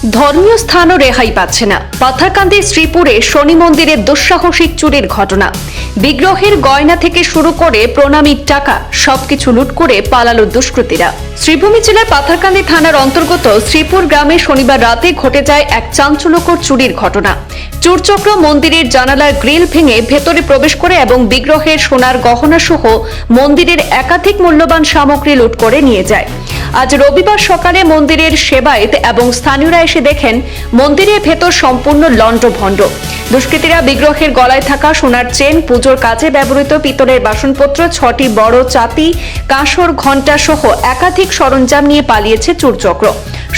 ধর্মীয় স্থানও রেহাই পাচ্ছে না। পাথারকান্দির শ্রীপুরে শনি মন্দিরের দুঃসাহসিক চুরির ঘটনা। বিগ্রহের গয়না থেকে শুরু করে প্রণামীর টাকা সবকিছু লুট করে পালালো দুষ্কৃতীরা। শ্রীভূমি জেলার পাথারকান্দি থানার অন্তর্গত শ্রীপুর গ্রামে শনিবার রাতে ঘটে যায় এক চাঞ্চল্যকর চুরির ঘটনা। চোরচক্র মন্দিরের জানালার গ্রিল ভেঙে ভেতরে প্রবেশ করে এবং বিগ্রহের সোনার গহনা সহ মন্দিরের একাধিক মূল্যবান সামগ্রী লুট করে নিয়ে যায়। আজ রবিবার সকালে মন্দিরের সেবায়েত এবং স্থানীয়রা এসে দেখেন মন্দিরের ভেতর সম্পূর্ণ লণ্ডভণ্ড। দুষ্কৃতীরা বিগ্রহের গলায় থাকা সোনার চেন, পুজোর কাজে ব্যবহৃত পিতলের বাসনপত্র, 6টি বড় চাতি, কাঁসর, ঘণ্টা সহ একাধিক সরঞ্জাম নিয়ে পালিয়েছে চোরচক্র।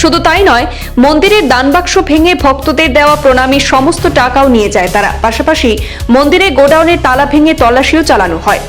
শুধু তাই নয়, মন্দিরের দানবাক্স ভেঙে ভক্তদের দেওয়া প্রণামীর সমস্ত টাকাও নিয়ে যায় তারা। পাশাপাশি মন্দিরের গোডাউনের তালা ভেঙে তল্লাশিও চালানো হয়।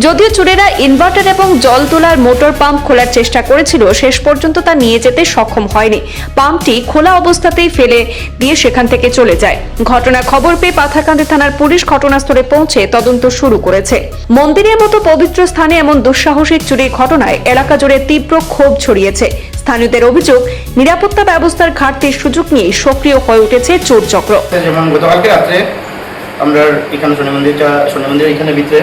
যদিও চোরেরা ইনভার্টার এবং জল তোলার মোটর পাম্প খোলার চেষ্টা করেছিল, শেষ পর্যন্ত তা নিয়ে যেতে সক্ষম হয়নি। পাম্পটি খোলা অবস্থাতেই ফেলে দিয়ে সেখান থেকে চলে যায়। ঘটনার খবর পেয়ে পাথারকান্দি থানার পুলিশ ঘটনাস্থলে পৌঁছে তদন্ত শুরু করেছে। মন্দিরের মতো পবিত্র স্থানে এমন দুঃসাহসিক চুরির ঘটনায় এলাকা জুড়ে তীব্র ক্ষোভ ছড়িয়েছে। স্থানীয়দের অভিযোগ, নিরাপত্তা ব্যবস্থার ঘাটতির সুযোগ নিয়ে সক্রিয় হয়ে উঠেছে চোরচক্র। যেমন গতকালকে রাত্রে আমরা এখানে শনি মন্দির এখানে ভিতরে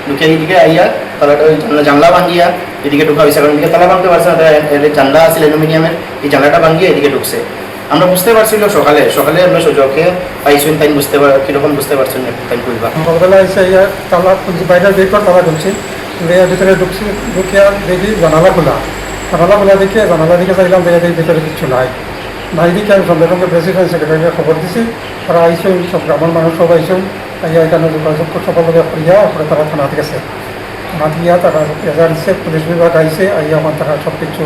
ঢুকে এইদিকে আইয়া তালাটা জানলা ভাঙিয়া এদিকে ঢুকা হয়েছে। কারণ এদিকে তালা ভাঙতে পারছে না, জানলা আছে অ্যালুমিনিয়ামের, এই জানলাটা ভাঙিয়ে এদিকে ঢুকছে। আমরা বুঝতে পারছিল সকালে আমরা সুযোগকে পাইছেন, তাই কীরকম বুঝতে পারছেন তাই কইবা। সকালবেলা এসে তালা বাইরে বের করে তালা খুলছি, ভিতরে ঢুকছি, ঢুকে দেখি জানালা খোলা দেখে চাইলাম দেখি ভিতরে কিছু নাই। দিকে আমি সঙ্গে সঙ্গে প্রেসিডেন্ট সেক্রেটারিকে খবর দিছি, তারা আইসুন, সব গ্রামের মানুষ সব আইসুন, আইয়া এখানে যোগাযোগ সকল লোক করিয়া পরে তারা থানাতে গেছে। থানাতে গিয়া তারা এজার দিচ্ছে, পুলিশ বিভাগ আইসে, আইয়া আমার তারা সব কিছু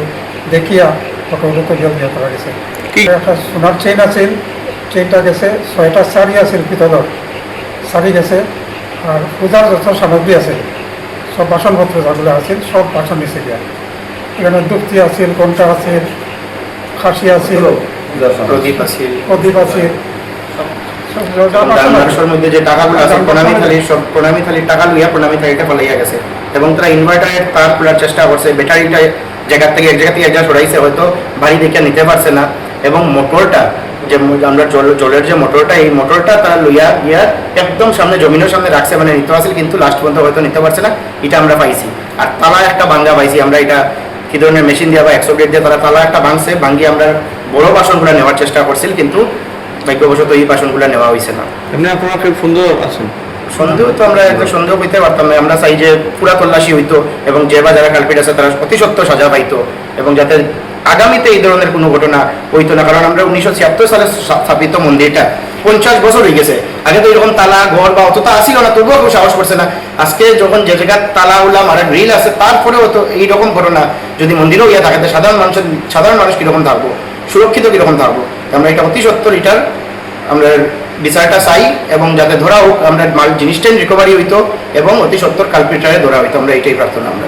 দেখিয়া ফটো তুলিয়া দিয়ে তারা গেছে। একটা সোনার চেইন আছে, চেইনটা গেছে, 6টা শাড়ি আছে পিতলের শাড়ি গেছে, আর পূজার যত সামগ্রী আছে সব বাসনপত্র যেগুলো আছে সব বাসন নিচে গিয়া। এখানে দুপ্তি আছে, ঘণ্টা আছে, খাসি আছে, প্রদীপ আছে, মধ্যে যে টাকাগুলো আছে প্রণামী থালির টাকা লইয়া প্রণামী থালিটা পালাইয়া গেছে। এবং তারা ইনভার্টারের তার খোলার চেষ্টা করছে, ব্যাটারিটা এক জায়গা থেকে এক জায়গা সরাইছে, হয়তো বাড়ি দেখে নিতে পারছে না। এবং মোটরটা যে আমরা জলের যে মোটরটা, এই মোটরটা তারা লইয়া গিয়া একদম সামনে জমিনের সামনে রাখছে, মানে নিতে আসলে কিন্তু লাস্ট পর্যন্ত হয়তো নিতে পারছে না। এটা আমরা পাইছি। আর তালা একটা ভাঙ্গা পাইছি আমরা, এটা কি ধরনের মেশিন দিয়ে বা 100 গেট দিয়ে তারা তালা একটা ভাঙছে, ভাঙ্গিয়ে আমরা বড় বাসনগুলো নেওয়ার চেষ্টা করছিল, কিন্তু ভাগ্যবশত এই বাসনগুলো নেওয়া হয়েছে না। এমনি আপনারা কি সন্দেহ আছেন? সন্দেহ তো আমরা একটা সন্দেহ পেতে পারতাম না। আমরা চাই যে পুরা তল্লাশি হইতো এবং যে বা যারা কালপিট আছে তারা অতি সত্ত্বর সাজা পাইতো, এবং যাতে আগামীতে এই ধরনের কোনো ঘটনা হইতো না। কারণ আমরা 1976 সালে স্থাপিত মন্দিরটা 50 বছর হয়ে গেছে। আগে তো এরকম তালা ঘর বা অতটা আসিল না, তবুও কেউ সাহস করছে না। আজকে যখন যে জায়গায় তালা উল্লাম আর গ্রিল আছে, তারপরেও তো এইরকম ঘটনা যদি মন্দিরেও ইয়ে থাকে, সাধারণ মানুষ কীরকম থাকবো, সুরক্ষিত কীরকম থাকবো। আমরা এটা অতি সত্ত্বর এটার আমরা বিচারটা চাই, এবং যাতে ধরা হোক, আমরা জিনিসটাই রিকভারি হইতো এবং অতি সত্ত্বর কালপিটারে ধরা হইতো। আমরা এটাই প্রার্থনা আমরা।